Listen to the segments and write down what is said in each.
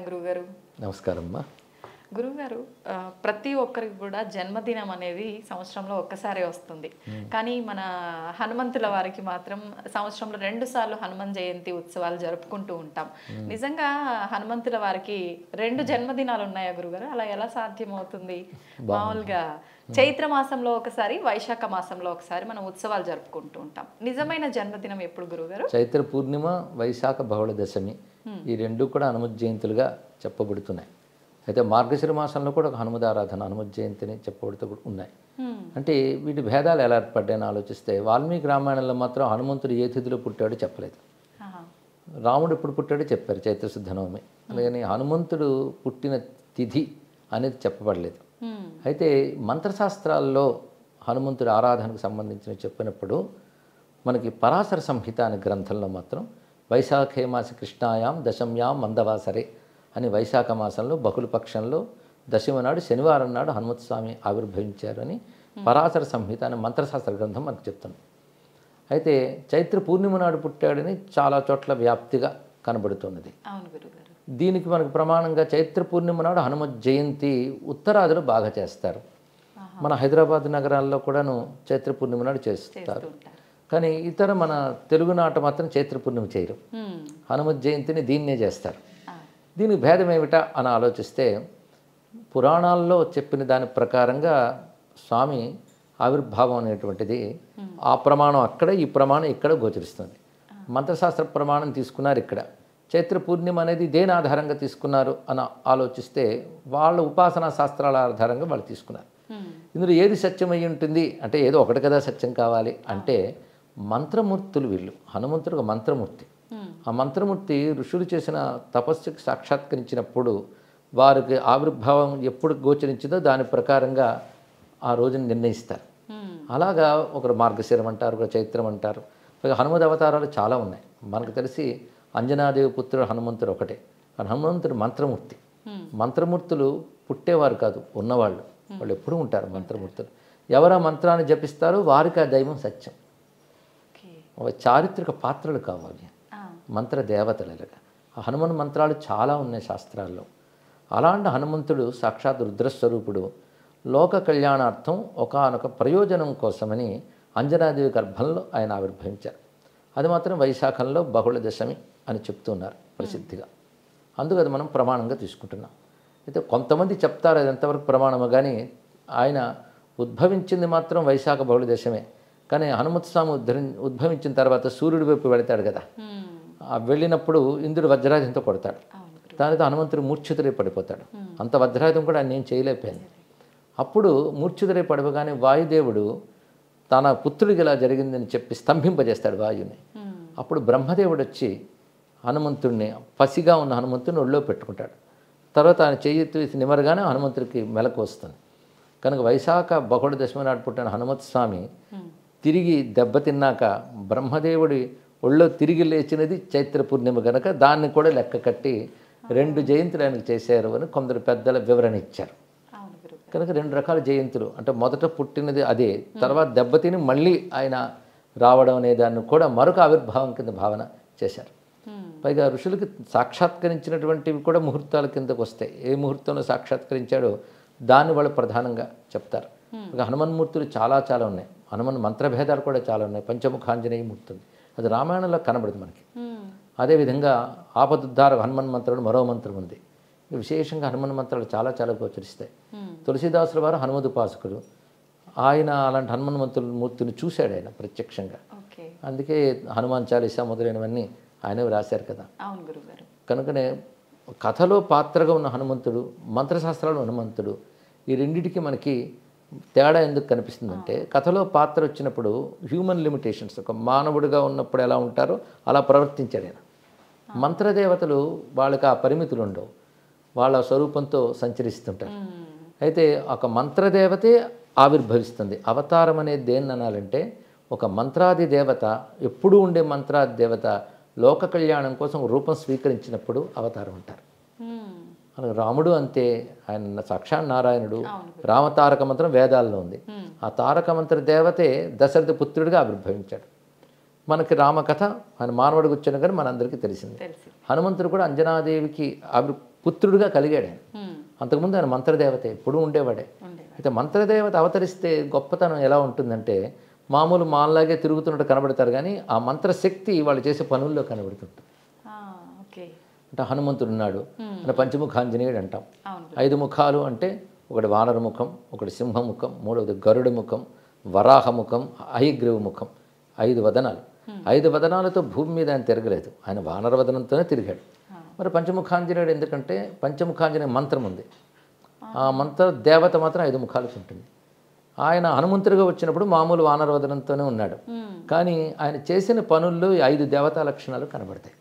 గురుగారు. నమస్కారం అమ్మా. గురుగారు, ప్రతి ఒక్కరికి కూడా జన్మదినం అనేది సంవత్సరంలో ఒక్కసారే వస్తుంది. కానీ మన హనుమంతుల వారికి మాత్రం సంవత్సరంలో 2 సార్లు హనుమాన్ జయంతి ఉత్సవాలు జరుపుకుంటూ ఉంటాం. నిజంగా హనుమంతుల వారికి 2 జన్మదినాలు ఉన్నాయా గురుగారు? అలా ఎలా సాధ్యమవుతుంది? మామూలుగా చైత్ర మాసంలో ఒకసారి, వైశాఖ మాసంలో ఒకసారి మనం ఉత్సవాలు జరుపుకుంటూ ఉంటాం. నిజమైన జన్మదినం ఎప్పుడు గురుగారు? చైత్ర పూర్ణిమ, వైశాఖ బహుళ దశమి ఈ రెండు కూడా హనుమత్ జయంతులుగా చెప్పబడుతున్నాయి. అయితే మార్గశిర మాసంలో కూడా ఒక హనుమదారాధన, హనుమత్ జయంతిని చెప్పబడుతూ ఉన్నాయి. అంటే వీటి భేదాలు ఎలా ఏర్పడ్డాయని ఆలోచిస్తే వాల్మీకి రామాయణంలో మాత్రం హనుమంతుడు ఏ తిథిలో పుట్టాడో చెప్పలేదు. రాముడు ఎప్పుడు పుట్టాడో చెప్పారు, చైత్రశుద్ధ నవమి. అలాగని హనుమంతుడు పుట్టిన తిథి అనేది చెప్పబడలేదు. అయితే మంత్రశాస్త్రాల్లో హనుమంతుడి ఆరాధనకు సంబంధించిన చెప్పినప్పుడు మనకి పరాశర సంహిత అనే గ్రంథంలో మాత్రం వైశాఖే మాస కృష్ణాయాం దశమ్యాం మందవాసరే అని వైశాఖ మాసంలో బహుళపక్షంలో దశమి నాడు శనివారం నాడు హనుమత్ స్వామి ఆవిర్భవించారు అని పరాశర సంహిత అనే మంత్రశాస్త్ర గ్రంథం మనకు చెప్తుంది. అయితే చైత్ర పూర్ణిమ నాడు పుట్టాడని చాలా చోట్ల వ్యాప్తిగా కనబడుతున్నది. దీనికి మనకు ప్రమాణంగా చైత్ర పూర్ణిమ నాడు హనుమత్ జయంతి ఉత్తరాదిలో బాగా చేస్తారు. మన హైదరాబాద్ నగరాల్లో కూడాను చైత్ర పూర్ణిమ నాడు చేస్తారు. కానీ ఇతర మన తెలుగునాట మాత్రం చైత్ర పూర్ణిమ చేయరు. హనుమత్ జయంతిని దీన్నే చేస్తారు. దీనికి భేదం ఏమిటా అని ఆలోచిస్తే పురాణాల్లో చెప్పిన దాని ప్రకారంగా స్వామి ఆవిర్భావం అనేటువంటిది ఆ ప్రమాణం అక్కడ, ఈ ప్రమాణం ఇక్కడ గోచరిస్తుంది. మంత్రశాస్త్ర ప్రమాణం తీసుకున్నారు ఇక్కడ. చైత్ర పూర్ణిమ అనేది దేని ఆధారంగా తీసుకున్నారు అని ఆలోచిస్తే వాళ్ళ ఉపాసనా శాస్త్రాల ఆధారంగా వాళ్ళు తీసుకున్నారు. ఇందులో ఏది సత్యమై ఉంటుంది అంటే ఏదో ఒకటి కదా సత్యం కావాలి అంటే మంత్రమూర్తులు వీళ్ళు. హనుమంతుడు ఒక మంత్రమూర్తి. ఆ మంత్రమూర్తి ఋషులు చేసిన తపస్సుకి సాక్షాత్కరించినప్పుడు వారికి ఆవిర్భావం ఎప్పుడు గోచరించిందో దాని ప్రకారంగా ఆ రోజుని నిర్ణయిస్తారు. అలాగా ఒకరు మార్గశిరం అంటారు, ఒకరు చైత్రం అంటారు. హనుమద్ అవతారాలు చాలా ఉన్నాయి. మనకు తెలిసి అంజనాదేవి పుత్రుడు హనుమంతుడు ఒకటే. కానీ హనుమంతుడు మంత్రమూర్తి. మంత్రమూర్తులు పుట్టేవారు కాదు, ఉన్నవాళ్ళు. వాళ్ళు ఎప్పుడూ ఉంటారు మంత్రమూర్తులు. ఎవరు ఆ మంత్రాన్ని జపిస్తారో వారికి ఆ దైవం సత్యం. చారిత్రక పాత్రలు కావాలి, మంత్ర దేవతలుగా. ఆ హనుమన్ మంత్రాలు చాలా ఉన్నాయి శాస్త్రాల్లో. అలాంటి హనుమంతుడు సాక్షాత్ రుద్రస్వరూపుడు. లోక కళ్యాణార్థం ఒకానొక ప్రయోజనం కోసమని అంజనాదేవి గర్భంలో ఆయన ఆవిర్భవించారు. అది మాత్రం వైశాఖంలో బహుళ దశమి అని చెప్తున్నారు ప్రసిద్ధిగా. అందుకు అది మనం ప్రమాణంగా తీసుకుంటున్నాం. అయితే కొంతమంది చెప్తారు అది ఎంతవరకు ప్రమాణము, కానీ ఆయన ఉద్భవించింది మాత్రం వైశాఖ బహుళ దశమే. కానీ హనుమత్ స్వామి ఉద్భవించిన తర్వాత సూర్యుడి వైపు వెళతాడు కదా, వెళ్ళినప్పుడు ఇంద్రుడు వజ్రాయుధంతో కొడతాడు. దానితో హనుమంతుడు మూర్ఛితుడై పడిపోతాడు. అంత వజ్రాయుధం కూడా ఆయన ఏం చేయలేకపోయింది. అప్పుడు మూర్ఛితుడై పడిపోగానే వాయుదేవుడు తన పుత్రుడికి ఇలా జరిగిందని చెప్పి స్తంభింపజేస్తాడు వాయుని. అప్పుడు బ్రహ్మదేవుడు వచ్చి హనుమంతుడిని, పసిగా ఉన్న హనుమంతుడిని ఒళ్ళో పెట్టుకుంటాడు. తర్వాత ఆయన చెయ్యి తీసి నిమరగానే హనుమంతుడికి మెలకు వస్తుంది. కనుక వైశాఖ బహుళ దశమి నాడు పుట్టిన హనుమత్ స్వామి తిరిగి దెబ్బతిన్నాక బ్రహ్మదేవుడి ఒళ్ళో తిరిగి లేచినది చైత్ర పూర్ణిమ కనుక దాన్ని కూడా లెక్క కట్టి 2 జయంతులు ఆయనకు చేశారు అని కొందరు పెద్దల వివరణ ఇచ్చారు. కనుక 2 రకాల జయంతులు అంటే మొదట పుట్టినది అదే, తర్వాత దెబ్బతిని మళ్ళీ ఆయన రావడం అనే దాన్ని కూడా మరొక ఆవిర్భావం కింద భావన చేశారు. పైగా ఋషులకి సాక్షాత్కరించినటువంటివి కూడా ముహూర్తాల కిందకు వస్తాయి. ఏ ముహూర్తంలో సాక్షాత్కరించాడో దాన్ని వాళ్ళు ప్రధానంగా చెప్తారు. ఇక హనుమన్మూర్తులు చాలా చాలా ఉన్నాయి. హనుమన్ మంత్రభేదాలు కూడా చాలా ఉన్నాయి. పంచముఖాంజనేయ మూర్తి ఉంది, అది రామాయణంలో కనబడుతుంది మనకి. అదేవిధంగా ఆపదుద్ధార హనుమన్ మంత్రుడు మరో మంత్రం ఉంది. విశేషంగా హనుమన్ మంత్రాలు చాలా చాలా గోచరిస్తాయి. తులసీదాసుల వారు హనుమదుపాసకుడు. ఆయన అలాంటి హనుమన్ మూర్తిని చూశాడు ఆయన ప్రత్యక్షంగా. అందుకే హనుమాన్ చాలీసా మొదలైనవన్నీ ఆయన రాశారు కదా. కనుకనే కథలో పాత్రగా ఉన్న హనుమంతుడు, మంత్రశాస్త్రాలు హనుమంతుడు, ఈ రెండింటికి మనకి తేడా ఎందుకు కనిపిస్తుందంటే కథలో పాత్ర వచ్చినప్పుడు హ్యూమన్ లిమిటేషన్స్, ఒక మానవుడిగా ఉన్నప్పుడు ఎలా ఉంటారో అలా ప్రవర్తించాడు ఆయన. మంత్రదేవతలు వాళ్ళకి ఆ పరిమితులు ఉండవు, వాళ్ళ స్వరూపంతో సంచరిస్తుంటారు. అయితే ఒక మంత్రదేవతే ఆవిర్భవిస్తుంది. అవతారం అనేది దేన్ని అనాలంటే ఒక మంత్రాది దేవత, ఎప్పుడూ ఉండే మంత్రాది దేవత లోక కళ్యాణం కోసం రూపం స్వీకరించినప్పుడు అవతారం అంటారు. అలాగే రాముడు అంతే, ఆయన సాక్షాత్ నారాయణుడు. రామతారక మంత్రం వేదాల్లో ఉంది. ఆ తారక మంత్ర దేవతే దశరథ పుత్రుడిగా ఆవిర్భవించాడు. మనకి రామకథ ఆయన మానవుడికి వచ్చిన కానీ మనందరికీ తెలిసింది. హనుమంతుడు కూడా అంజనాదేవికి పుత్రుడిగా కలిగాడు ఆయన. ఉమ్, అంతకుముందు ఆయన మంత్రదేవత ఎప్పుడూ ఉండేవాడే. ఉండేవాడు. అయితే మంత్రదేవత అవతరిస్తే గొప్పతనం ఎలా ఉంటుందంటే మామూలు మాల్లాగే తిరుగుతున్నట్టు కనబడతారు, కానీ ఆ మంత్రశక్తి వాళ్ళు చేసే పనుల్లో కనబడుతుంటుంది. ఆ, ఓకే. అంటే హనుమంతుడు ఉన్నాడు అంటే పంచముఖాంజనేయుడు అంటాం. అవును. 5 ముఖాలు అంటే ఒకటి వానర ముఖం, ఒకటి సింహముఖం, మూడవది గరుడ ముఖం, వరాహ ముఖం, హయగ్రీవ ముఖం. 5 వదనాలు. 5 వదనాలతో భూమి మీద ఆయన తిరగలేదు, ఆయన వానర వదనంతోనే తిరిగాడు. మరి పంచముఖాంజనేయుడు ఎందుకంటే పంచముఖాంజనేయ మంత్రం ఉంది, ఆ మంత్ర దేవత మాత్రం 5 ముఖాలతో ఉంటుంది. ఆయన హనుమంతుడిగా వచ్చినప్పుడు మామూలు వానర వదనంతోనే ఉన్నాడు, కానీ ఆయన చేసిన పనుల్లో ఈ 5 దేవతా లక్షణాలు కనబడతాయి.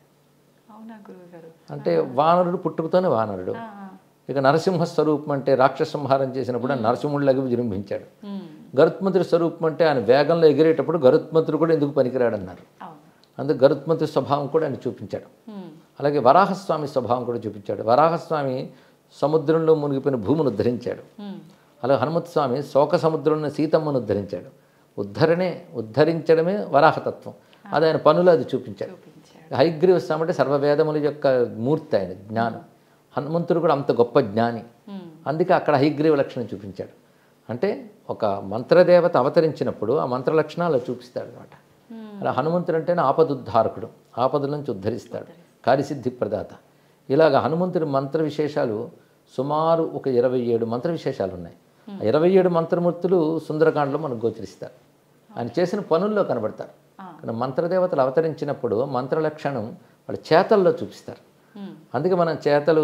అవునా గురువు గారు? అంటే వానరుడు పుట్టుకతోనే వానరుడు. ఇక నరసింహ స్వరూపం అంటే రాక్షస సంహారం చేసినప్పుడు ఆయన నరసింహుడిలాగా విజృంభించాడు. గరుత్మంతుడి స్వరూపం అంటే ఆయన వేగంలో ఎగిరేటప్పుడు గరుత్మంతుడు కూడా ఎందుకు పనికిరాడన్నారు. అందుకు గరుత్మంతుడి స్వభావం కూడా ఆయన చూపించాడు. అలాగే వరాహస్వామి స్వభావం కూడా చూపించాడు. వరాహస్వామి సముద్రంలో మునిగిపోయిన భూమిని ఉద్ధరించాడు. అలాగే హనుమత్ స్వామి శోక సముద్రంలో సీతమ్మను ఉద్ధరించాడు. ఉద్ధరించడమే వరాహతత్వం, అది ఆయన పనులు అది చూపించాడు. హయగ్రీవ స్వామి అంటే సర్వవేదముల యొక్క మూర్తి, ఆయన జ్ఞానం. హనుమంతుడు కూడా అంత గొప్ప జ్ఞాని, అందుకే అక్కడ హయగ్రీవ లక్షణం చూపించాడు. అంటే ఒక మంత్రదేవత అవతరించినప్పుడు ఆ మంత్ర లక్షణాలు చూపిస్తాడు అనమాట. అలా హనుమంతుడు అంటేనే ఆపదుద్ధారకుడు, ఆపదల నుంచి ఉద్ధరిస్తాడు, కార్యసిద్ధి ప్రదాత. ఇలాగ హనుమంతుడి మంత్ర విశేషాలు సుమారు ఒక 27 మంత్ర విశేషాలు ఉన్నాయి. 27 మంత్రమూర్తులు సుందరకాండలో మనకు గోచరిస్తారు, ఆయన చేసిన పనుల్లో కనబడతారు. కానీ మంత్రదేవతలు అవతరించినప్పుడు మంత్ర లక్షణం వాళ్ళ చేతల్లో చూపిస్తారు. అందుకే మనం చేతలు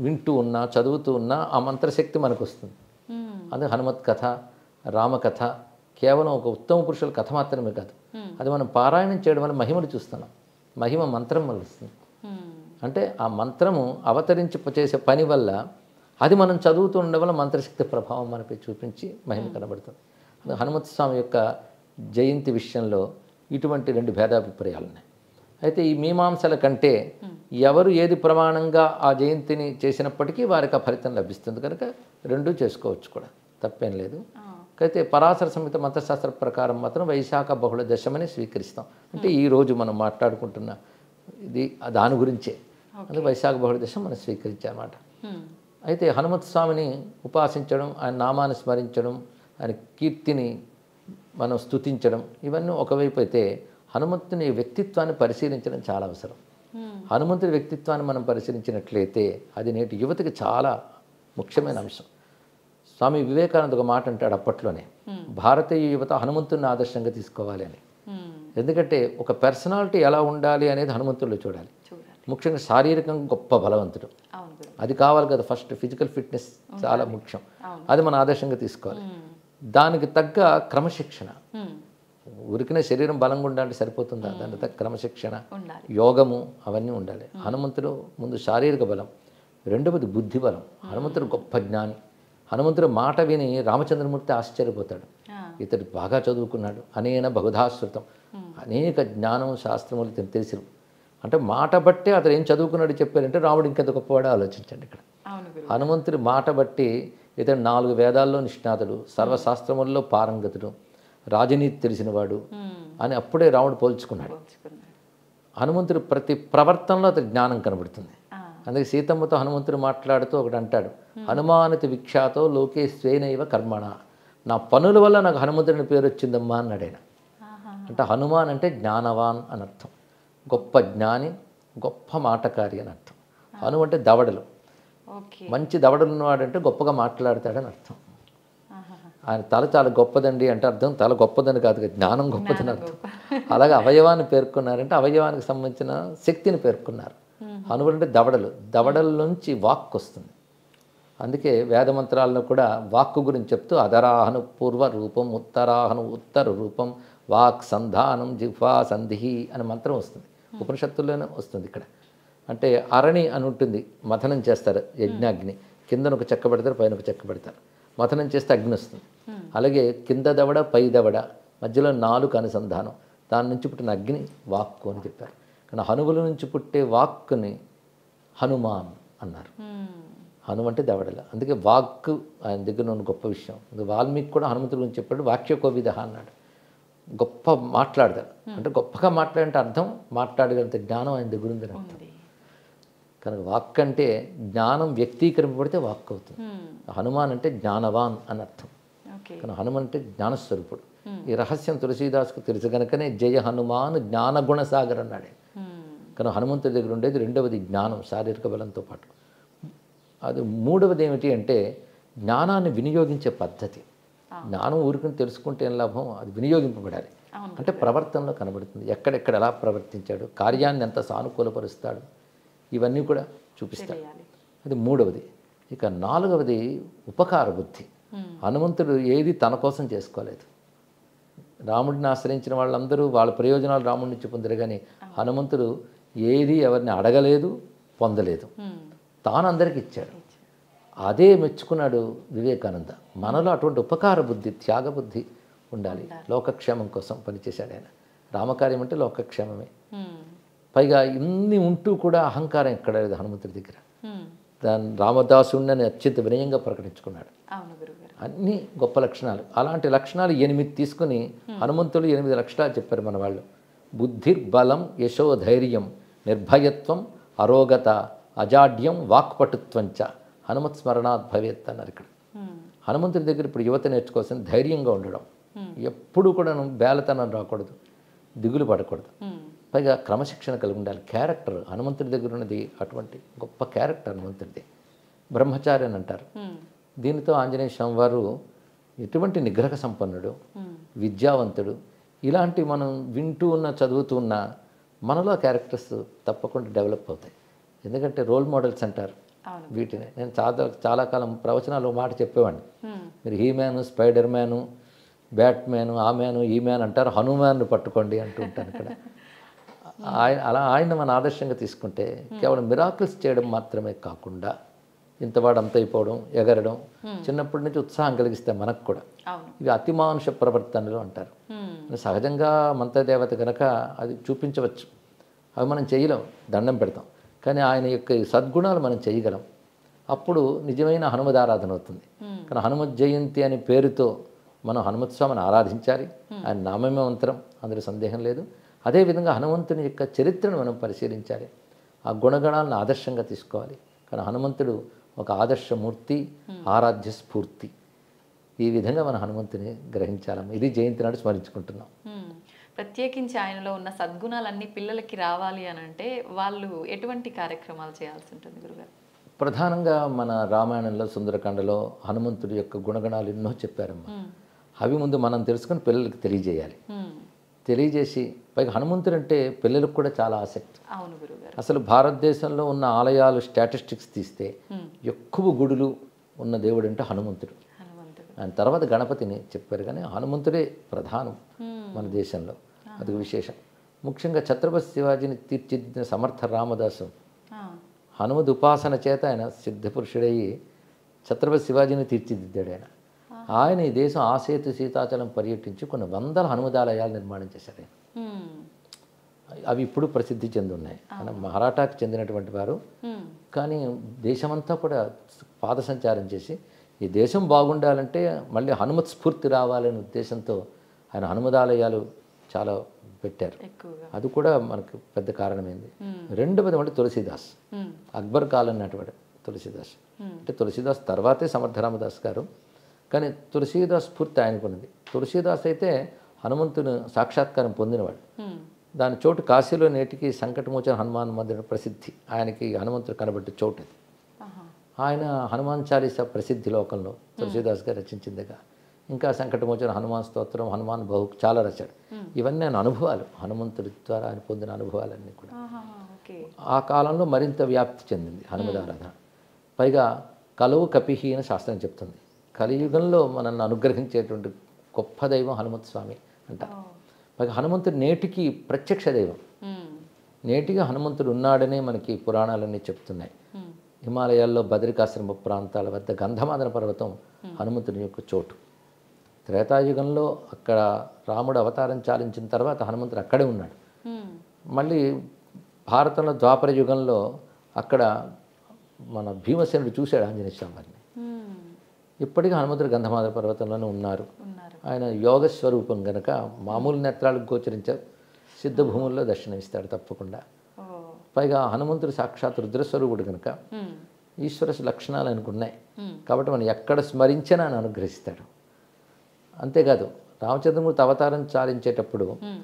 వింటూ ఉన్నా చదువుతూ ఉన్నా ఆ మంత్రశక్తి మనకు వస్తుంది. అందుకే హనుమత్ కథ, రామకథ కేవలం ఒక ఉత్తమ పురుషుల కథ మాత్రమే కాదు, అది మనం పారాయణం చేయడం వల్ల మహిమను చూస్తున్నాం. మహిమ మంత్రం వల్ల వస్తుంది. అంటే ఆ మంత్రము అవతరించి చేసే పని వల్ల అది మనం చదువుతూ ఉండడం వల్ల మంత్రశక్తి ప్రభావం మనపై చూపించి మహిమ కనబడుతుంది. హనుమత్ స్వామి యొక్క జయంతి విషయంలో ఇటువంటి 2 భేదాభిప్రాయాలు ఉన్నాయి. అయితే ఈ మీమాంసల కంటే ఎవరు ఏది ప్రమాణంగా ఆ జయంతిని చేసినప్పటికీ వారికి ఆ ఫలితం లభిస్తుంది కనుక 2 చేసుకోవచ్చు కూడా, తప్పేం లేదు. అయితే పరాశర సంహిత మంత్రశాస్త్ర ప్రకారం మాత్రం వైశాఖ బహుళ దశమని స్వీకరిస్తాం. అంటే ఈరోజు మనం మాట్లాడుకుంటున్న ఇది దాని గురించే, అందుకే వైశాఖ బహుళ దశం మనం స్వీకరించామన్నమాట. అయితే హనుమత్ స్వామిని ఉపాసించడం, ఆయన నామాన్ని స్మరించడం, ఆయన కీర్తిని మనం స్తుతించడం, ఇవన్నీ ఒకవైపు అయితే హనుమంతుని వ్యక్తిత్వాన్ని పరిశీలించడం చాలా అవసరం. హనుమంతుడి వ్యక్తిత్వాన్ని మనం పరిశీలించినట్లయితే అది నేటి యువతకి చాలా ముఖ్యమైన అంశం. స్వామి వివేకానంద ఒక మాట అంటాడు అప్పట్లోనే, భారతీయ యువత హనుమంతుడిని ఆదర్శంగా తీసుకోవాలి అని. ఎందుకంటే ఒక పర్సనాలిటీ ఎలా ఉండాలి అనేది హనుమంతుడిలో చూడాలి. ముఖ్యంగా శారీరకంగా గొప్ప బలవంతుడు, అది కావాలి కదా. ఫస్ట్ ఫిజికల్ ఫిట్నెస్ చాలా ముఖ్యం, అది మన ఆదర్శంగా తీసుకోవాలి. దానికి తగ్గ క్రమశిక్షణ, ఉరికిన శరీరం బలంగా ఉండాలంటే సరిపోతుందా, దానికి తగ్గ క్రమశిక్షణ, యోగము అవన్నీ ఉండాలి. హనుమంతుడు ముందు శారీరక బలం, రెండవది బుద్ధి బలం. హనుమంతుడు గొప్ప జ్ఞాని. హనుమంతుడు మాట విని రామచంద్రమూర్తి ఆశ్చర్యపోతాడు, ఇతడు బాగా చదువుకున్నాడు, అనేన బహుధాశ్రుతం, అనేక జ్ఞానం శాస్త్రములు తెలిసి. అంటే మాట బట్టే అతను ఏం చదువుకున్నాడు చెప్పారంటే రాముడు ఇంకెంత గొప్పవాడో ఆలోచించండి ఇక్కడ. హనుమంతుడి మాట బట్టి ఇతడు 4 వేదాల్లో నిష్ణాతుడు, సర్వశాస్త్రముల్లో పారంగతుడు, రాజనీతి తెలిసినవాడు అని అప్పుడే రాముడు పోల్చుకున్నాడు. హనుమంతుడు ప్రతి ప్రవర్తనలో అతని జ్ఞానం కనబడుతుంది. అందుకే సీతమ్మతో హనుమంతుడు మాట్లాడుతూ ఒకటి అంటాడు, హనుమానతి విఖ్యాతో లోకే స్వేనైవ కర్మణ, నా పనుల వల్ల నాకు హనుమంతుడిని పేరు వచ్చిందమ్మా అన్నాడు ఆయన. అంటే హనుమాన్ అంటే జ్ఞానవాన్ అని అర్థం, గొప్ప జ్ఞాని, గొప్ప మాటకారి అని అర్థం. హను అంటే దవడలు, మంచి దవడలు ఉన్నవాడంటే గొప్పగా మాట్లాడతాడని అర్థం. ఆయన తల చాలా గొప్పదండి అంటే అర్థం తల గొప్పదని కాదు, జ్ఞానం గొప్పదని అర్థం. అలాగే అవయవాన్ని పేర్కొన్నారంటే అవయవానికి సంబంధించిన శక్తిని పేర్కొన్నారు. హనువులు అంటే దవడలు, దవడల నుంచి వాక్ వస్తుంది. అందుకే వేదమంత్రాల్లో కూడా వాక్కు గురించి చెప్తూ అధరాహను పూర్వ రూపం, ఉత్తరాహను ఉత్తర రూపం, వాక్ సంధానం జిహ్వా సంధి అనే మంత్రం వస్తుంది, ఉపనిషత్తుల్లోనే వస్తుంది. ఇక్కడ అంటే అరణి అని ఉంటుంది, మథనం చేస్తారు యజ్ఞాగ్ని, కిందన ఒక చెక్క పెడతారు, పైన ఒక చెక్క పెడతారు, మథనం చేస్తే అగ్ని వస్తుంది. అలాగే కింద దవడ పై దవడ మధ్యలో 4 అనుసంధానం, దాని నుంచి పుట్టిన అగ్ని వాక్కు అని చెప్పారు. కానీ హనువుల నుంచి పుట్టే వాక్కుని హనుమాన్ అన్నారు. హను అంటే దవడల, అందుకే వాక్కు ఆయన దగ్గర ఉన్న గొప్ప విషయం. వాల్మీకి కూడా హనుమంతుడి గురించి చెప్పాడు, వాక్యకోవిద అన్నాడు, గొప్ప మాట్లాడతాడు. అంటే గొప్పగా మాట్లాడంటే అర్థం మాట్లాడగలిగితే జ్ఞానం ఆయన దగ్గర ఉందని అర్థం. కనుక వాక్ అంటే జ్ఞానం వ్యక్తీకరింపబడితే వాక్ అవుతుంది. హనుమాన్ అంటే జ్ఞానవాన్ అని అర్థం. ఓకే. కానీ హనుమాన్ అంటే జ్ఞానస్వరూపుడు. ఈ రహస్యం తులసీదాస్కు తెలుసు కనుకనే జయ హనుమాన్ జ్ఞానగుణ సాగర్ అన్నాడే. కానీ హనుమంతుడి దగ్గర ఉండేది రెండవది జ్ఞానం, శారీరక బలంతో పాటు. అది మూడవది ఏమిటి అంటే జ్ఞానాన్ని వినియోగించే పద్ధతి. జ్ఞానం ఊరికని తెలుసుకుంటే ఏం లాభం, అది వినియోగింపబడాలి. అంటే ప్రవర్తనలో కనబడుతుంది, ఎక్కడెక్కడ ఎలా ప్రవర్తించాడు, కార్యాన్ని ఎంత సానుకూలపరుస్తాడు, ఇవన్నీ కూడా చూపిస్తాడు. అది మూడవది. ఇక నాలుగవది ఉపకార బుద్ధి. హనుమంతుడు ఏది తన కోసం చేసుకోలేదు. రాముడిని ఆశ్రయించిన వాళ్ళందరూ వాళ్ళ ప్రయోజనాలు రాముడి నుంచి పొందారు, కానీ హనుమంతుడు ఏది ఎవరిని అడగలేదు, పొందలేదు, తాను అందరికి ఇచ్చాడు. అదే మెచ్చుకున్నాడు వివేకానంద. మనలో అటువంటి ఉపకార బుద్ధి, త్యాగ బుద్ధి ఉండాలి. లోకక్షేమం కోసం పనిచేశాడు ఆయన. రామకార్యం అంటే లోకక్షేమమే. పైగా ఇన్ని ఉంటూ కూడా అహంకారం ఎక్కడ లేదు హనుమంతుడి దగ్గర. దాన్ని రామదాసుడిని అత్యంత వినయంగా ప్రకటించుకున్నాడు. అన్ని గొప్ప లక్షణాలు. అలాంటి లక్షణాలు 8 తీసుకుని హనుమంతుడు 8 లక్షణాలు చెప్పారు మన వాళ్ళు. బుద్ధిర్బలం, యశోధైర్యం, నిర్భయత్వం, అరోగత, అజాడ్యం, వాక్పటుత్వంచ హనుమత్ స్మరణాత్ భవేత్ అన్నారు ఇక్కడ. హనుమంతుడి దగ్గర ఇప్పుడు యువత నేర్చుకోవాల్సిన ధైర్యంగా ఉండడం, ఎప్పుడు కూడా బేలతనం రాకూడదు, దిగులు పడకూడదు, పైగా క్రమశిక్షణ కలిగి ఉండాలి. క్యారెక్టర్ హనుమంతుడి దగ్గర ఉన్నది అటువంటి గొప్ప క్యారెక్టర్ హనుమంతుడిది. బ్రహ్మచారి అని అంటారు. దీనితో ఆంజనేయ స్వామి వారు ఎటువంటి నిగ్రహ సంపన్నుడు, విద్యావంతుడు, ఇలాంటి మనం వింటూ ఉన్న చదువుతూ ఉన్న మనలో క్యారెక్టర్స్ తప్పకుండా డెవలప్ అవుతాయి. ఎందుకంటే రోల్ మోడల్స్ అంటారు వీటిని. నేను చాలా కాలం ప్రవచనాలు మాట చెప్పేవాడిని. మీరు he man, spider man, bat man, ఆ మ్యాను, ఈ మ్యాన్ అంటారు, హనుమాన్ను పట్టుకోండి అంటూ ఉంటాను ఇక్కడ. ఆయన మన ఆదర్శంగా తీసుకుంటే కేవలం మిరాకిల్స్ చేయడం మాత్రమే కాకుండా ఇంతవాడు అంత అయిపోవడం, ఎగరడం, చిన్నప్పటి నుంచి ఉత్సాహం కలిగిస్తే మనకు కూడా. ఇవి అతిమానుష ప్రవర్తనలు అంటారు. సహజంగా మంత్రదేవత కనుక అది చూపించవచ్చు, అవి మనం చేయలేం, దండం పెడతాం. కానీ ఆయన యొక్క సద్గుణాలు మనం చేయగలం. అప్పుడు నిజమైన హనుమదారాధన అవుతుంది. కానీ హనుమత్ జయంతి అనే పేరుతో మనం హనుమత్ స్వామిని ఆరాధించాలి. ఆయన నామమే మంత్రం, అందులో సందేహం లేదు. అదేవిధంగా హనుమంతుని యొక్క చరిత్రను మనం పరిశీలించాలి, ఆ గుణగణాలను ఆదర్శంగా తీసుకోవాలి. కానీ హనుమంతుడు ఒక ఆదర్శమూర్తి, ఆరాధ్య స్ఫూర్తి. ఈ విధంగా మన హనుమంతుని గ్రహించాలమ్మ. ఇది జయంతి నాడు స్మరించుకుంటున్నాం. ప్రత్యేకించి ఆయనలో ఉన్న సద్గుణాలన్నీ పిల్లలకి రావాలి అని అంటే వాళ్ళు ఎటువంటి కార్యక్రమాలు చేయాల్సి ఉంటుంది గురుగారు? ప్రధానంగా మన రామాయణంలో, సుందరకాండలో హనుమంతుడి యొక్క గుణగణాలు ఎన్నో చెప్పారమ్మా. అవి ముందు మనం తెలుసుకొని పిల్లలకి తెలియజేయాలి. తెలియజేసి పైగా హనుమంతుడు అంటే పిల్లలకు కూడా చాలా ఆసక్తి. అవును గురుగారు. అసలు భారతదేశంలో ఉన్న ఆలయాలు స్టాటిస్టిక్స్ తీస్తే ఎక్కువ గుడులు ఉన్న దేవుడు అంటే హనుమంతుడు. ఆయన తర్వాత గణపతిని చెప్పారు, కానీ హనుమంతుడే ప్రధానం మన దేశంలో. అది విశేషం. ముఖ్యంగా ఛత్రపతి శివాజీని తీర్చిదిద్దిన సమర్థ రామదాసు హనుమద్ ఉపాసన చేత ఆయన సిద్ధపురుషుడయ్యి ఛత్రపతి శివాజీని తీర్చిదిద్దాడు. ఆయన ఈ దేశం ఆసేతు సీతాచలం పర్యటించి కొన్ని వందల హనుమదాలయాలు నిర్మాణం చేశారు. అవి ఇప్పుడు ప్రసిద్ధి చెంది ఉన్నాయి. ఆయన మహారాఠాకి చెందినటువంటి వారు, కానీ దేశమంతా కూడా పాదసంచారం చేసి ఈ దేశం బాగుండాలంటే మళ్ళీ హనుమత్ స్ఫూర్తి రావాలనే ఉద్దేశంతో ఆయన హనుమదాలయాలు చాలా పెట్టారు. అది కూడా మనకు పెద్ద కారణమైంది. రెండవది మళ్ళీ తులసీదాస్, అక్బర్ కాలం నాటివాడు తులసీదాస్. అంటే తులసీదాస్ తర్వాతే సమర్థ రామదాస్ గారు, కానీ తులసీదాస్ స్ఫూర్తి ఆయనకున్నది. తులసీదాస్ అయితే హనుమంతుని సాక్షాత్కారం పొందినవాడు. దాని చోటు కాశీలో నేటికి సంకటమోచన హనుమాన్ మందిరం ప్రసిద్ధి. ఆయనకి హనుమంతుడు కనబడ్డ చోటు అది. ఆయన హనుమాన్ చాలీసా ప్రసిద్ధి లోకంలో తులసీదాస్ గారు రచించిందిగా. ఇంకా సంకటమోచన హనుమాన్ స్తోత్రం, హనుమాన్ బహు చాలా రచాడు. ఇవన్నీ ఆయన అనుభవాలు, హనుమంతుడి ద్వారా ఆయన పొందిన అనుభవాలన్నీ కూడా. ఆ కాలంలో మరింత వ్యాప్తి చెందింది హనుమదారాధన. పైగా కలువు కపిహి అని శాస్త్రం చెప్తుంది. కలియుగంలో మనల్ని అనుగ్రహించేటువంటి గొప్ప దైవం హనుమంతు స్వామి అంటారు. పైగా హనుమంతుడు నేటికి ప్రత్యక్ష దైవం. నేటిగా హనుమంతుడు ఉన్నాడనే మనకి పురాణాలన్నీ చెప్తున్నాయి. హిమాలయాల్లో బదరికాశ్రమ ప్రాంతాల వద్ద గంధమాదన పర్వతం హనుమంతుని యొక్క చోటు. త్రేతాయుగంలో అక్కడ రాముడు అవతారం చాలించిన తర్వాత హనుమంతుడు అక్కడే ఉన్నాడు. మళ్ళీ భారతంలో ద్వాపర యుగంలో అక్కడ మన భీమసేనుడు చూశాడు ఆంజనేయ స్వామి వారిని. ఇప్పటికీ హనుమంతుడు గంధమాదన పర్వతంలోనే ఉన్నారు. ఆయన యోగ స్వరూపం కనుక మామూలు నేత్రాలకు గోచరించారు, సిద్ధ భూముల్లో దర్శనమిస్తాడు తప్పకుండా. పైగా హనుమంతుడు సాక్షాత్ రుద్రస్వరూపుడు కనుక ఉమ్, ఈశ్వర లక్షణాలు అనుకున్నాయి. ఉమ్, కాబట్టి మనం ఎక్కడ స్మరించినా ఆయన అనుగ్రహిస్తాడు. అంతేకాదు రామచంద్రమూర్తి అవతారం చాలించేటప్పుడు ఉమ్,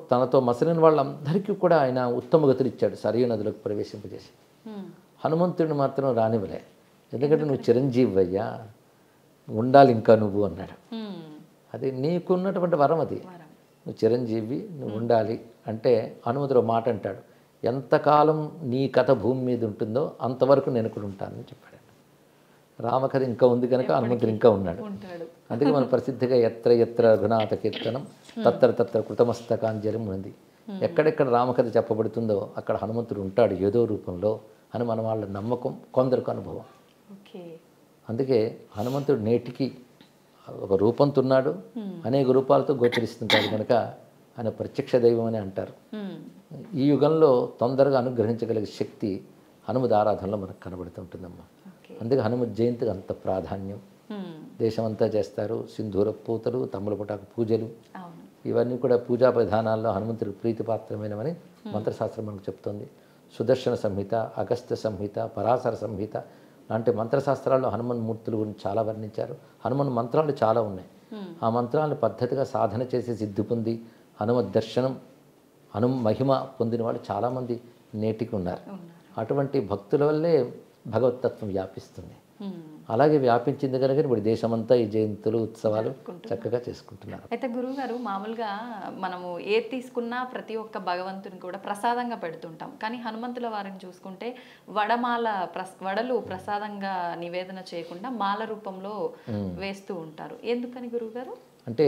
తనతో మసలిన వాళ్ళందరికీ కూడా ఆయన ఉత్తమ గతులు ఇచ్చాడు, సరియు నదిలోకి ప్రవేశింపజేసి. ఉమ్, హనుమంతుడిని మాత్రం రానివ్వలే. ఎందుకంటే నువ్వు చిరంజీవి అయ్యా, ఉండాలి ఇంకా నువ్వు అన్నాడు. ఉమ్, అది నీకున్నటువంటి వరం అది. వరం. నువ్వు చిరంజీవి, నువ్వు ఉండాలి అంటే హనుమంతుడు ఒక మాట అంటాడు, ఎంతకాలం నీ కథ భూమి మీద ఉంటుందో అంతవరకు నేను ఇక్కడ ఉంటానని చెప్పాడు. రామకథ ఇంకా ఉంది కనుక హనుమంతుడు ఇంకా ఉన్నాడు. ఉంటాడు. అందుకే మన ప్రసిద్ధిగా ఎత్ర ఎత్ర రఘునాథ కీర్తనం తత్ర తత్ర కృతమస్తకాంజలి ఉంది. ఎక్కడెక్కడ రామకథ చెప్పబడుతుందో అక్కడ హనుమంతుడు ఉంటాడు ఏదో రూపంలో అని మన వాళ్ళ నమ్మకం, కొందరికి అనుభవం. ఓకే. అందుకే హనుమంతుడు నేటికి ఒక రూపంతో ఉన్నాడు, అనేక రూపాలతో గోచరిస్తుంటాడు కనుక ఆయన ప్రత్యక్ష దైవం అని అంటారు. ఉమ్, ఈ యుగంలో తొందరగా అనుగ్రహించగలిగే శక్తి హనుమద్ ఆరాధనలో మనకు కనబడుతుంటుందమ్మా. ఓకే. అందుకే హనుమద్ జయంతికి అంత ప్రాధాన్యం. ఉమ్, దేశమంతా చేస్తారు. సింధూర పూతలు, తమ్ములపుటాకు పూజలు, అవును. ఇవన్నీ కూడా పూజా విధానాల్లో హనుమంతుడికి ప్రీతిపాత్రమైనవని మంత్రశాస్త్రం మనకు చెప్తోంది. సుదర్శన సంహిత, అగస్త్య సంహిత, పరాశర సంహిత లాంటి మంత్రశాస్త్రాల్లో హనుమన్ మూర్తుల గురించి చాలా వర్ణించారు. హనుమన్ మంత్రాలు చాలా ఉన్నాయి. ఆ మంత్రాలను పద్ధతిగా సాధన చేసి సిద్ధి పొంది హనుమద్ దర్శనం, మహిమ పొందిన వాళ్ళు చాలామంది నేటికి ఉన్నారు. అటువంటి భక్తుల వల్లే భగవతత్వం వ్యాపిస్తుంది. ఉమ్. అలాగే వ్యాపించింది కనుక ఇప్పుడు దేశమంతా ఈ జయంతులు, ఉత్సవాలు చక్కగా చేసుకుంటున్నారు. అయితే గురువుగారు, మామూలుగా మనము ఏది తీసుకున్నా ప్రతి ఒక్క భగవంతుని కూడా ప్రసాదంగా పెడుతుంటాం. కానీ హనుమంతుల వారిని చూసుకుంటే వడలు ప్రసాదంగా నివేదన చేయకుండా మాల రూపంలో వేస్తూ ఉంటారు. ఎందుకని గురువుగారు? అంటే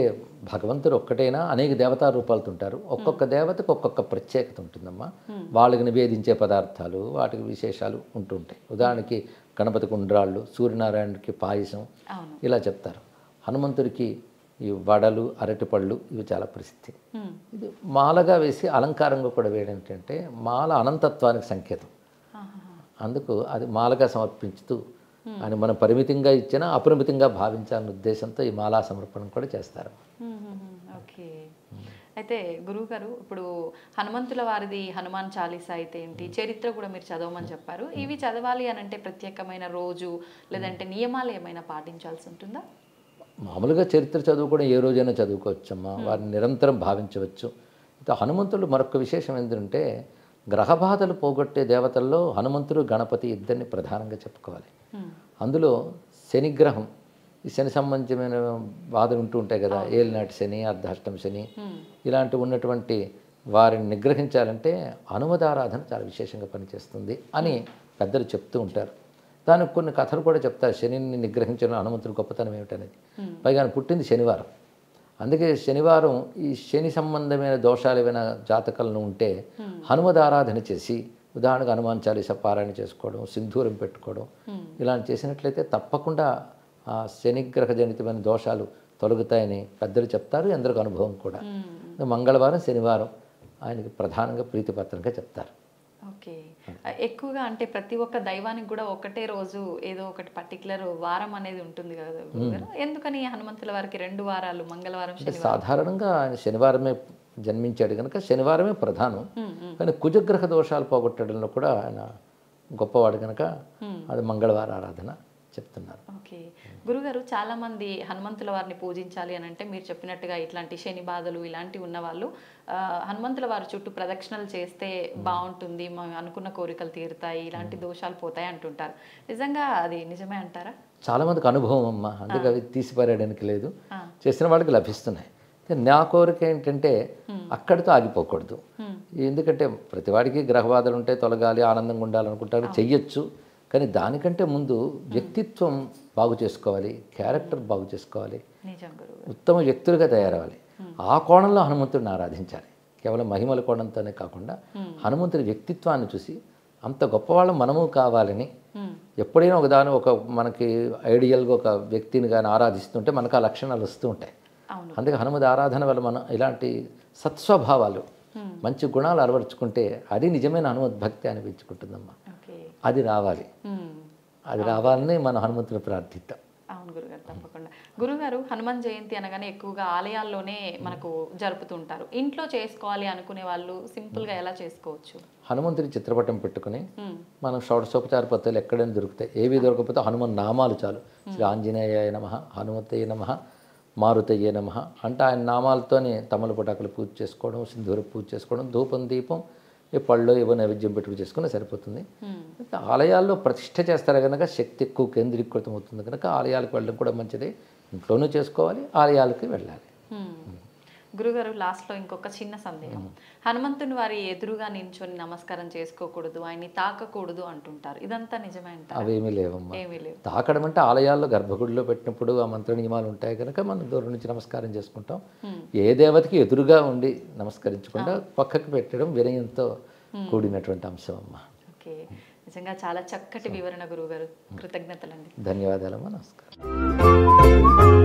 భగవంతుడు ఒక్కటైనా అనేక దేవతా రూపాలతో ఉంటారు. ఒక్కొక్క దేవతకు ఒక్కొక్క ప్రత్యేకత ఉంటుందమ్మా. వాళ్ళకి నివేదించే పదార్థాలు, వాటికి విశేషాలు ఉంటుంటాయి. ఉదాహరణకి గణపతికి ఉండ్రాళ్ళు, సూర్యనారాయణకి పాయసం, అవును. ఇలా చెప్తారు. హనుమంతుడికి ఈ వడలు, అరటిపళ్ళు ఇవి చాలా ప్రసిద్ధి. ఇది మాలగా వేసి అలంకారంగా కూడా వేయడం ఏంటంటే మాల అనంతత్వానికి సంకేతం. అందుకు అది మాలగా సమర్పించుతూ అని మనం పరిమితంగా ఇచ్చినా అపరిమితంగా భావించాలనే ఉద్దేశంతో ఈ మాలా సమర్పణం కూడా చేస్తారు. ఓకే. అయితే గురువుగారు, ఇప్పుడు హనుమంతుల వారిది హనుమాన్ చాలీసా అయితే ఏంటి, చరిత్ర కూడా మీరు చదవమని చెప్పారు. ఇవి చదవాలి అని అంటే ప్రత్యేకమైన రోజు లేదంటే నియమాలు ఏమైనా పాటించాల్సి ఉంటుందా? మామూలుగా చరిత్ర చదువుకోవడం ఏ రోజైనా చదువుకోవచ్చమ్మా. వారిని నిరంతరం భావించవచ్చు. అయితే హనుమంతుడు మరొక విశేషం ఏంటంటే గ్రహబాధలు పోగొట్టే దేవతల్లో హనుమంతుడు, గణపతి ఇద్దరిని ప్రధానంగా చెప్పుకోవాలి. అందులో శనిగ్రహం, ఈ శని సంబంధించిన బాధలు ఉంటూ ఉంటాయి కదా, ఏలినాటి శని, అర్ధాష్టమ శని, ఇలాంటివి ఉన్నటువంటి వారిని నిగ్రహించాలంటే హనుమదారాధన చాలా విశేషంగా పనిచేస్తుంది అని పెద్దలు చెప్తూ ఉంటారు. దానికి కొన్ని కథలు కూడా చెప్తారు. శనిని నిగ్రహించడం హనుమంతుడి గొప్పతనం ఏమిటనేది. పైగా ఆయన పుట్టింది శనివారం. అందుకే శనివారం ఈ శని సంబంధమైన దోషాలు ఏమైనా జాతకాలను ఉంటే హనుమదారాధన చేసి, ఉదాహరణకు హనుమాన్ చాలీసా పారాయణ చేసుకోవడం, సింధూరం పెట్టుకోవడం, ఇలాంటి చేసినట్లయితే తప్పకుండా ఆ శనిగ్రహ జనితమైన దోషాలు తొలగుతాయని పెద్దలు చెప్తారు. ఎందరికి అనుభవం కూడా. మంగళవారం, శనివారం ఆయనకి ప్రధానంగా ప్రీతిపాత్రంగా చెప్తారు. ఓకే. ఎక్కువగా అంటే ప్రతి ఒక్క దైవానికి కూడా ఒకటే రోజు ఏదో ఒకటి పర్టికులర్ వారం అనేది ఉంటుంది కదా గురుగారు, ఎందుకని హనుమంతుల వారికి 2 వారాలు, మంగళవారం, శనివారం? సాధారణంగా ఆయన శనివారమే జన్మించాడు కనుక శనివారమే ప్రధానం. కానీ కుజగ్రహ దోషాలు పోగొట్టడంలో కూడా ఆయన గొప్పవాడు కనుక అది మంగళవార ఆరాధన చెప్తున్నారు. ఓకే. గురుగారు, చాలామంది హనుమంతుల వారిని పూజించాలి అని అంటే మీరు చెప్పినట్టుగా ఇట్లాంటి శని బాధలు ఇలాంటివి ఉన్నవాళ్ళు హనుమంతుల వారి చుట్టూ ప్రదక్షిణలు చేస్తే బాగుంటుంది, మనం అనుకున్న కోరికలు తీరుతాయి, ఇలాంటి దోషాలు పోతాయి అంటుంటారు. నిజంగా అది నిజమే అంటారా? చాలామందికి అనుభవం అమ్మ. అందుకే అవి తీసిపారేయడానికి లేదు, చేసిన వాళ్ళకి లభిస్తున్నాయి. నా కోరిక ఏంటంటే అక్కడితో ఆగిపోకూడదు. ఎందుకంటే ప్రతివాడికి గ్రహబాధలు ఉంటే తొలగాలి, ఆనందంగా ఉండాలనుకుంటారు, చెయ్యొచ్చు. కానీ దానికంటే ముందు వ్యక్తిత్వం బాగు చేసుకోవాలి, క్యారెక్టర్ బాగు చేసుకోవాలి, ఉత్తమ వ్యక్తులుగా తయారవ్వాలి. ఆ కోణంలో హనుమంతుడిని ఆరాధించాలి. కేవలం మహిమల కోణంతోనే కాకుండా హనుమంతుడి వ్యక్తిత్వాన్ని చూసి అంత గొప్పవాళ్ళం మనము కావాలని, ఎప్పుడైనా ఒక మనకి ఐడియల్గా ఒక వ్యక్తిని కానీ ఆరాధిస్తుంటే మనకు ఆ లక్షణాలు వస్తూ ఉంటాయి. అందుకే హనుమతి ఆరాధన వల్ల మనం ఇలాంటి సత్స్వభావాలు, మంచి గుణాలు అలవరుచుకుంటే అది నిజమైన హనుమద్భక్తి అనిపించుకుంటుందమ్మా. అది రావాలి. అది రావాలని మన హనుమంతుని ప్రార్థిద్దాం. అవును గురుగారు, తప్పకుండా. గురుగారు హనుమాన్ జయంతి అనగానే ఎక్కువగా ఆలయాల్లోనే మనకు జరుపుతుంటారు. ఇంట్లో చేసుకోవాలి అనుకునే వాళ్ళు సింపుల్గా ఎలా చేసుకోవచ్చు? హనుమంతుడి చిత్రపటం పెట్టుకుని మనం షోడశోపచార పత్రాలు ఎక్కడైనా దొరుకుతాయి. ఏవి దొరకకపోతే హనుమాన్ నామాలు చాలు. శ్రీ ఆంజనేయాయ నమః, హనుమతయ్య నమః, మారుతయ్య నమః అంటే ఆయన నామాలతోనే తమలపాకులు పూజ చేసుకోవడం, సింధూర పూజ చేసుకోవడం, ధూపం దీపం ఈ పళ్ళు ఏవో నైవేద్యం పెట్టుకు చేసుకుని సరిపోతుంది. ఆలయాల్లో ప్రతిష్ఠ చేస్తారు కనుక శక్తి ఎక్కువ కేంద్రీకృతం అవుతుంది కనుక ఆలయాలకు వెళ్ళడం కూడా మంచిది. ఇంట్లోనూ చేసుకోవాలి, ఆలయాలకి వెళ్ళాలి. గురుగారు లాస్ట్లో ఇంకొక చిన్న సందేహం. హనుమంతుని వారి ఎదురుగా నించొని నమస్కారం చేసుకోకూడదు, ఆయన్ని తాకకూడదు అంటుంటారు. ఇదంతా నిజమే అంటారా? అవేమీ లేవమ్మా. ఏమీ లేవు. తాకడం అంటే ఆలయాల్లో గర్భగుడిలో పెట్టినప్పుడు ఆ మంత్ర నియమాలు ఉంటాయి కనుక మనం దూరం నుంచి నమస్కారం చేసుకుంటాం. ఏ దేవతకి ఎదురుగా ఉండి నమస్కరించకుండా పక్కకు పెట్టడం వినయంతో కూడినటువంటి అంశం అమ్మా. ఓకే, నిజంగా చాలా చక్కటి వివరణ గురుగారు. కృతజ్ఞతలండి. ధన్యవాదాలమ్మా. నమస్కారం.